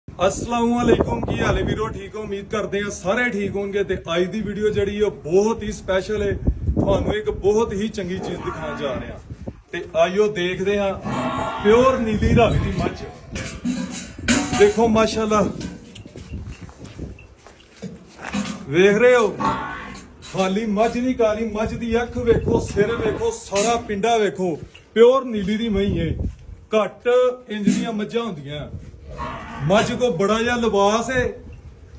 अस्सलाम वालेकुम की हाल है वीरो ठीक हो उम्मीद करते हैं सारे ठीक होंगे ते आज दी वीडियो जड़ी है बहुत ही स्पेशल है ਤੁਹਾਨੂੰ एक बहुत ही चंगी चीज दिखाने जा रहे हैं ते आइयो देखते हैं प्योर नीली रंग की मੱਝ देखो माशाल्लाह वेख रहे हो खाली मੱਝ नहीं काली मੱਝ ਦੀ ਅੱਖ ਵੇਖੋ ਸਿਰ ਵੇਖੋ ਸਾਰਾ ਪਿੰਡਾ ਵੇਖੋ प्योर नीली ਦੀ ਮਹੀਂ ਹੈ ਘੱਟ ਇੰਜ ਦੀਆਂ ਮੱਝਾਂ ਹੁੰਦੀਆਂ ਮੱਝ ਕੋ ਬੜਾ ਜਿਹਾ ਲਿਬਾਸ ਹੈ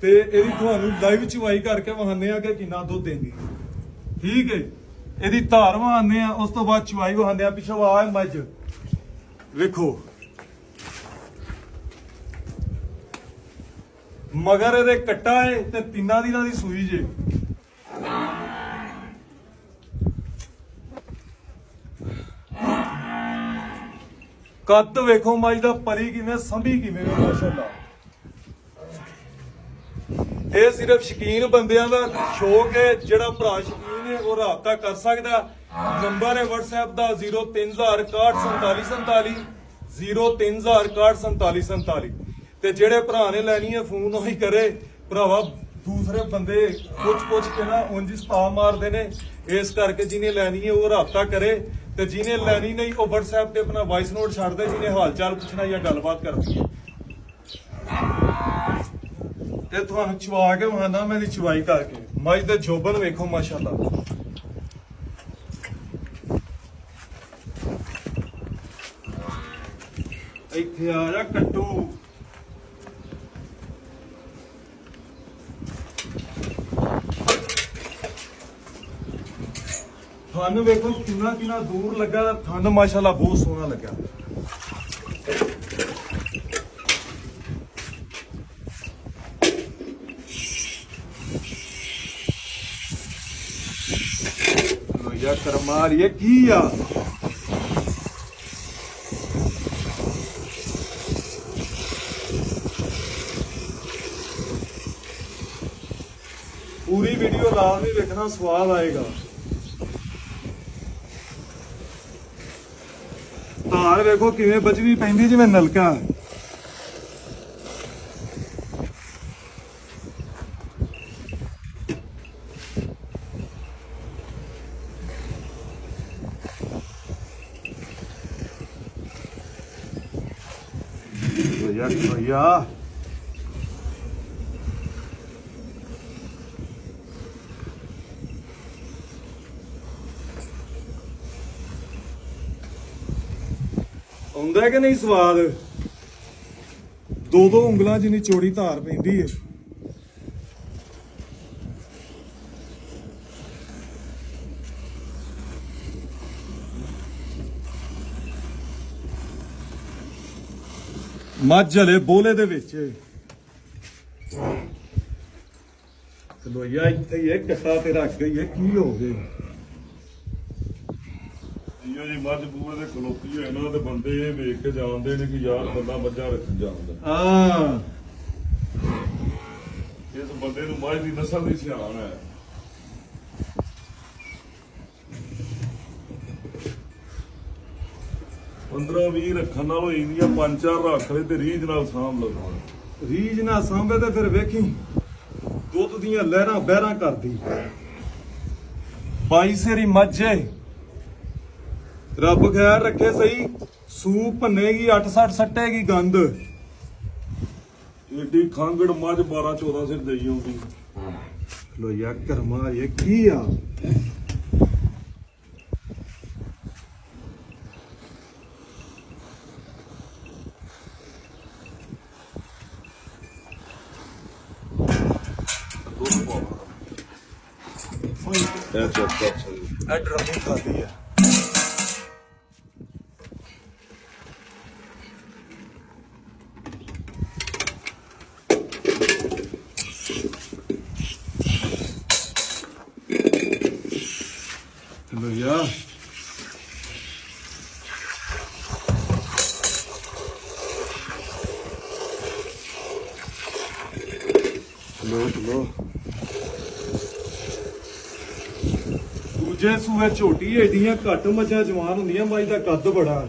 ਤੇ ਇਹਦੀ ਤੁਹਾਨੂੰ ਲਾਈਵ ਚਵਾਈ ਕਰਕੇ ਵਹਾਨੇ ਆ ਕਿ ਕਿੰਨਾ ਦੁੱਧ ਦਿੰਦੀ ਠੀਕ ਹੈ ਇਹਦੀ ਧਾਰ ਵਹਾਨੇ ਆ ਉਸ ਤੋਂ ਬਾਅਦ ਚਵਾਈ ਵਹਾਨੇ ਆ ਪਿੱਛੋਂ ਆ ਮੱਝ ਵੇਖੋ ਮਗਰ ਇਹਦੇ ਕੱਟਾ ਹੈ ਤੇ ਤਿੰਨਾਂ ਦੀ ਨਾਲ ਦੀ ਸੂਈ ਜੇ ਕੱਦ ਵੇਖੋ ਮੱਝ ਦਾ ਪਰੀ ਕਿਵੇਂ ਸੰਭੀ ਕਿਵੇਂ ਮਾਸ਼ਾਅੱਲਾ ਇਹ ਸਿਰਫ ਸ਼ੌਕੀਨ ਬੰਦਿਆਂ ਦਾ ਸ਼ੌਕ ਹੈ ਜਿਹੜਾ ਭਰਾ ਸ਼ੌਕੀਨ ਹੈ ਉਹ ਰਾਬਤਾ ਕਰ ਸਕਦਾ ਨੰਬਰ ਹੈ WhatsApp ਦਾ 0361474747 0361474747 ਤੇ ਜਿਹੜੇ ਭਰਾ ਨੇ ਲੈਣੀ ਹੈ ਫੋਨ ਉਹੀ ਕਰੇ ਭਰਾਵਾ ਦੂਸਰੇ ਬੰਦੇ ਪੁੱਛ ਕੇ ਨਾ ਉਂਝ ਸਪਾ ਮਾਰਦੇ ਨੇ ਇਸ ਕਰਕੇ ਜਿਹਨੇ ਲੈਣੀ ਹੈ ਉਹ ਰਾਬਤਾ ਕਰੇ ਤੇ ਜਿਹਨੇ ਲੈਣੀ ਨਹੀਂ ਉਹ WhatsApp ਤੇ ਆਪਣਾ ਵਾਇਸ ਨੋਟ ਛੱਡ ਦੇ ਜਿਹਨੇ ਹਾਲ ਚਾਲ ਪੁੱਛਣਾ ਜਾਂ ਗੱਲਬਾਤ ਕਰਨੀ ਹੈ ਤੇ ਤੁਹਾਨੂੰ ਚਵਾ ਕੇ ਵਹਾਨਾ ਮੈਂ ਦੀ ਚਵਾਈ ਕਰਕੇ ਮੱਝ ਦੇ ਜੋਬਨ ਵੇਖੋ ਮਾਸ਼ਾਅੱਲਾ ਇੱਥੇ ਆ ਜਾ ਕੱਟੂ ਥਣ ਵੇਖੋ ਕਿੰਨਾ ਦੂਰ ਲੱਗਾ ਥਣ ਮਾਸ਼ਾਅੱਲਾ ਬਹੁਤ ਸੋਹਣਾ ਲੱਗਾ ਲੋ ਯਾ ਕਰਮਾਰ ਇਹ ਕੀ ਆ पूरी वीडियो लाजमी देखना स्वाद आएगा धार देखो किवें बजवी पैंदी जिवें नलका भैया ਆਉਂਦਾ ਕਿ ਨਹੀਂ ਸਵਾਦ ਦੋ ਉਂਗਲਾਂ ਜਿੰਨੀ ਚੌੜੀ ਧਾਰ ਪੈਂਦੀ ਹੈ ਮੱਝ ਹਲੇ ਬੋਲੇ ਦੇ ਵਿੱਚ ਚਲੋ ਯਾ ਇੱਥੇ ਇਹ ਕੱਟਾ ਤੇ ਰੱਖ ਗਈ ਹੈ ਕੀ ਹੋ ਗਿਆ ਜੀ ਮੱਝ ਬੂਹੇ ਦੇ ਖਲੋਤੀ ਹੋਏ ਨਾ ਤੇ ਬੰਦੇ ਇਹ ਵੇਖ ਕੇ ਜਾਣਦੇ ਨੇ ਕਿ ਯਾਰ ਬੰਦਾ ਮੱਝਾਂ ਰੱਖਣ ਜਾਂਦਾ ਹਾਂ ਇਸ ਬੰਦੇ ਨੂੰ ਮੱਝ ਦੀ ਨਸਲ ਦੀ ਸਿਆਣ ਹੈ ਪੰਦਰਾਂ 20 ਰੱਖਣ ਨਾਲੋਂ ਇੰਡੀਆ 5-4 ਰੱਖ ਲੈ ਤੇ ਰੀਝ ਨਾਲ ਸਾਂਭ ਲਓ ਰੀਝ ਨਾਲ ਸਾਂਭੇ ਤੇ ਫਿਰ ਵੇਖੀ ਦੁੱਧ ਦੀਆਂ ਲਹਿਰਾਂ ਬਹਿਰਾਂ ਕਰਦੀ 22 ਸੇਰੀ ਮੱਝ ਏ ਰੱਬ ਖੈਰ ਰੱਖੇ ਸਹੀ ਸੂਪ ਭੰਨੇਗੀ 8-60 ਸੱਟੇਗੀ ਗੰਦ ਏਡੀ ਖਾਂਗੜ ਮੱਝ 12-14 ਸਿਰ ਦੇਈ ਆਉਂਦੀ ਲੋ ਯਾ ਕਰਮਾ ਇਹ ਕੀ ਆ ਇਹ ਡਰਮੀ ਖਾਦੀ ਆ लो या लो ਦੂਜੇ ਸੂਏ ਝੋਟੀ ਏਡੀਆਂ ਘੱਟ ਮੱਝਾਂ ਜਵਾਨ ਹੁੰਦੀਆਂ ਮੱਝ ਦਾ ਕੱਦ ਬੜਾ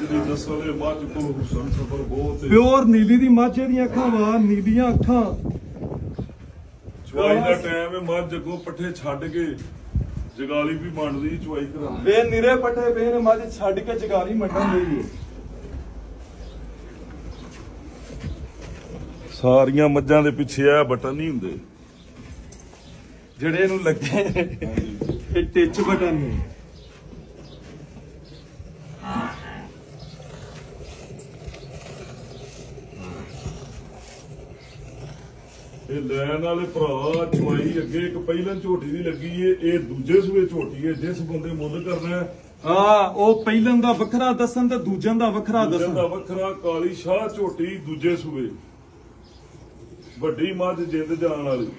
ਦੀ ਨਸਲ ਹੈ ਮੱਝ ਕੋਲ ਹੁਸਨ ਸਫਰ ਬਹੁਤ ਹੈ। ਪਿਓਰ ਨੀਲੀ ਦੀ ਮੱਝ ਦੀਆਂ ਅੱਖਾਂ ਵਾ ਨੀਲੀਆਂ ਅੱਖਾਂ। ਚਵਾਈ ਦਾ ਟਾਈਮ ਹੈ ਮੱਝ ਅੱਗੋਂ ਪੱਠੇ ਛੱਡ ਕੇ ਜਗਾਲੀ ਵੀ ਮੰਡਦੀ ਚਵਾਈ ਕਰਾਉਂਦੀ। ਇਹ ਨਿਰੇ ਪੱਠੇ ਪਏ ਨੇ ਮੱਝ ਛੱਡ ਕੇ ਜਗਾਲੀ ਮੰਡਣ ਲਈ। ਸਾਰੀਆਂ ਮੱਝਾਂ ਦੇ ਪਿੱਛੇ ਆ ਬਟਨ ਨਹੀਂ ਹੁੰਦੇ ਜਿਹੜੇ ਇਹਨੂੰ ਲੱਗੇ ਇਹ ਟਿੱਚ ਬਟਨ ਨੇ। ਇਹ ਲੈਣ ਵਾਲੇ ਭਰਾ ਚਵਾਈ ਅੱਗੇ ਇੱਕ ਪਹਿਲਾਂ ਝੋਟੀ ਦੀ ਲੱਗੀ ਏ, ਇਹ ਦੂਜੇ ਸੂਏ ਝੋਟੀ ਏ। ਜਿਸ ਬੰਦੇ ਮੁੱਲ ਕਰਨਾ ਹੈ ਹਾਂ ਉਹ ਪਹਿਲਾਂ ਦਾ ਵੱਖਰਾ ਦੱਸਣ ਤੇ ਦੂਜਿਆਂ ਦਾ ਵੱਖਰਾ ਦੂਜੇ ਦੱਸਣ। ਦਾ ਵੱਖਰਾ। ਕਾਲੀ ਸ਼ਾਹ ਝੋਟੀ ਦੂਜੇ ਸੂਏ, ਵੱਡੀ ਮੱਝ ਜਿੰਦ ਜਾਣ ਵਾਲੀ।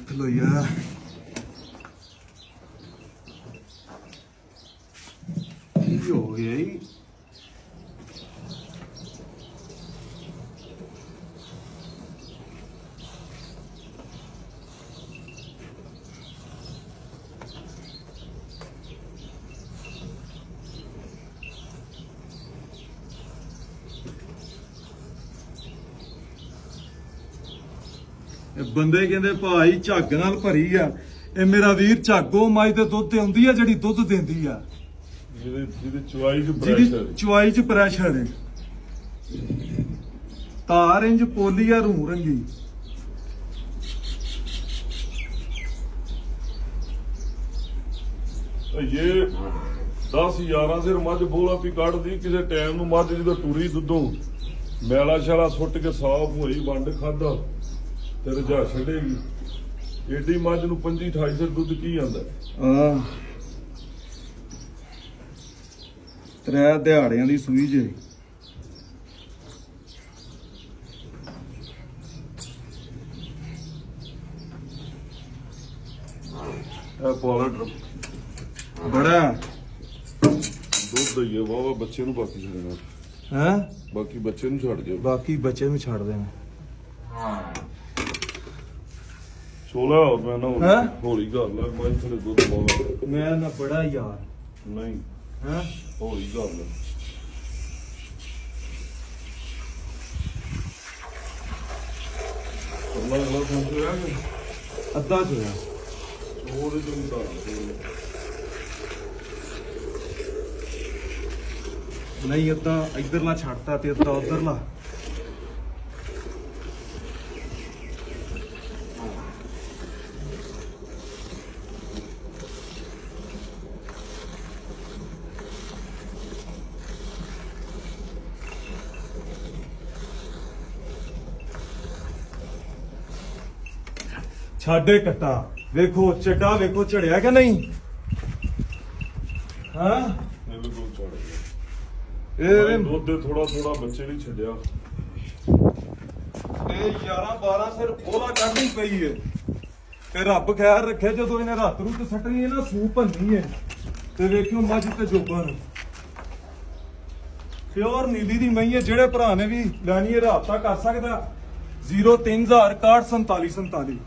ਖਲੋਇਆ ਕੀ ਹੋ ਗਿਆ ਜੀ? ਇਹ ਬੰਦੇ ਕਹਿੰਦੇ ਭਾਈ ਝੱਗ ਨਾਲ ਭਰੀ ਆ। ਇਹ ਮੇਰਾ ਵੀਰ ਝੱਗੋ ਮਾਈ ਦੇ ਦੁੱਧ ਤੇ ਹੁੰਦੀ ਆ ਜਿਹੜੀ ਦੁੱਧ ਦਿੰਦੀ ਆ, ਜਿਹਦੇ ਚਵਾਈ ਚ ਜਿਹਦੀ ਪ੍ਰੈਸ਼ਰ ਚੁਆਈ ਚ ਪ੍ਰੈਸ਼ਰ ਹੈ। ਤਾਰ ਇੰਜ ਪੋਲੀ ਆ ਰੂ ਰੰਗੀ। ਇਹ 10 11 ਸਿਰ ਮੱਝ ਬੋਲਾ ਵੀ ਕੱਢਦੀ। ਕਿਸੇ ਟਾਈਮ ਨੂੰ ਮੱਝ ਜਦੋਂ ਟੁਰੀ ਦੁੱਧੋਂ ਮੈਲਾ ਸ਼ਾਲਾ ਸੁੱਟ ਕੇ ਸਾਫ ਹੋਈ ਵੰਡ ਖਾਦਾ ਤੇ ਰਜਾ ਛੱਡੇਗੀ। ਏਡੀ ਮੱਝ ਨੂੰ 25 28 ਸਿਰ ਦੁੱਧ ਕੀ ਆਂਦਾ? ਆ ਤਰੇ ਦਿਹਾੜਿਆਂ ਦੀ ਸੂਈ ਜੇ। ਇਹ ਪਾਲਟ ਬੜਾ ਦੁੱਧ ਦਈਏ ਵਾਵਾ ਬੱਚੇ ਨੂੰ ਬਾਕੀ ਛੱਡਣਾ। ਹੈ ਬਾਕੀ ਬੱਚੇ ਨੂੰ ਛੱਡ ਦਿਓ। ਬਾਕੀ ਬੱਚੇ ਨੂੰ ਛੱਡ ਦੇਣਾ। 16 ਹੋਰ ਮੈਂ ਨਾ ਹੈਂ? ਹੌਲੀ ਗੱਲ ਲੈ ਮੱਝ ਥਲੇ ਦੁੱਧ ਪਾਉਣਾ ਮੈਂ ਨਾ ਬੜਾ ਯਾਰ ਨਹੀਂ। ਹੈ ਹੌਲੀ ਗੱਲ ਅੱਲਾ ਅੱਲਾ ਸੰਤ ਆ ਗਿਆ ਅੱਧਾ ਚੋਇਆ। ਉਹਦੇ ਤੋਂ ਵੀ ਧਾਰ ਨਹੀਂ ਅੱਧਾ ਇਧਰਲਾ ਛੱਡਤਾ ਤੇ ਅੱਧਾ ਉਧਰਲਾ। ਛਾਡੇ ਕੱਟਾ ਵੇਖੋ ਚੱਡਾ ਵੇਖੋ ਝੜਿਆ ਕਿ ਨਹੀਂ? ਹਾਂ ਇਹਦੇ ਕੋਲ ਛੱਡ ਗਿਆ। ਇਹ ਦੁੱਧ ਦੇ ਥੋੜਾ ਥੋੜਾ ਬੱਚੇ ਨਹੀਂ ਛੱਡਿਆ। ਇਹ 11 12 ਸਿਰ ਬੋਲਾ ਕੱਢਣੀ ਪਈ ਏ। ਤੇ ਰੱਬ ਖੈਰ ਰੱਖੇ ਜਦੋਂ ਇਹਨੇ ਰਾਤ ਨੂੰ ਤੇ ਸੱਟਣੀ ਹੈ ਨਾ ਸੂਪ ਭੰਨੀ ਏ ਤੇ ਵੇਖਿਓ ਮੱਝ ਤੇ ਜੋਬਨ ਪਿਓਰ ਨੀਲੀ ਦੀ ਮਈ ਏ। ਜਿਹੜੇ ਭਰਾ ਨੇ ਵੀ ਲੈਣੀ ਹੈ ਰਾਬਤਾ ਕਰ ਸਕਦਾ 03000 614747।